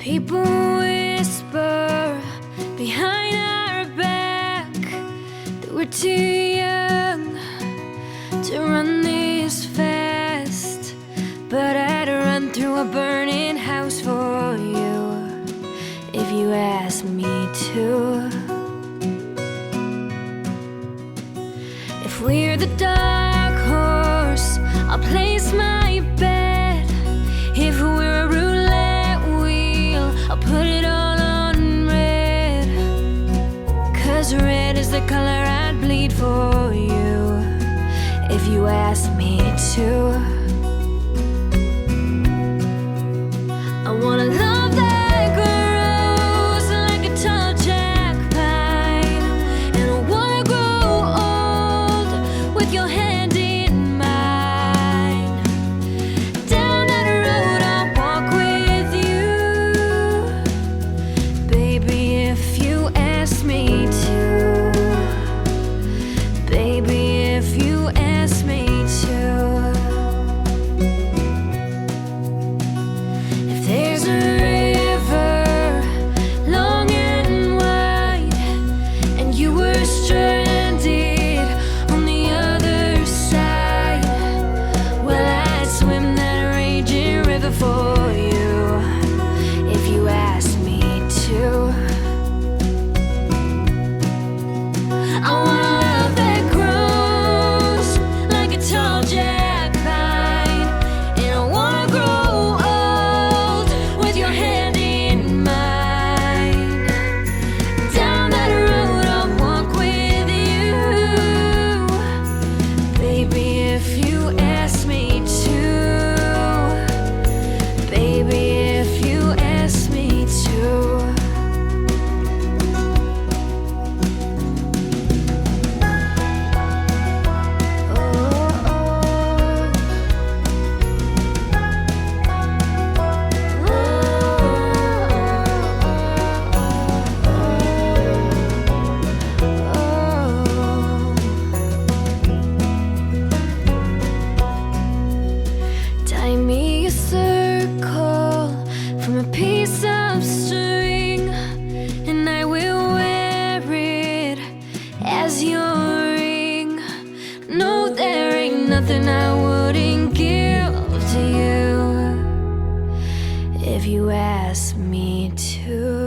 People whisper behind our back that we're too young to run this fast, but I'd run through a burning house for you if you asked me to. If we're the dark horse, I'll place my bet. If we're a roulette wheel, I'll put it all on red, 'cause red is the color I'd bleed for you if you asked me to. I want a love that grows like a tall jack pine, and I wanna grow old with your hand in mine. Down that road I'll walk with you, baby, if you ask me to. Baby, if you ask me to. If there's a river long and wide, and you were stranded on the other side, well, I'd swim that raging river for you if you asked me to. I want a love that grows like a tall jack pine, and I wanna grow old with your hand in mine. Down that road I'll walk with you, baby, if you ask me to. Baby, if you ask me to. Tie me a circle from a piece of string, and I will wear it as your ring. No, there ain't nothing I wouldn't give to you if you asked me to.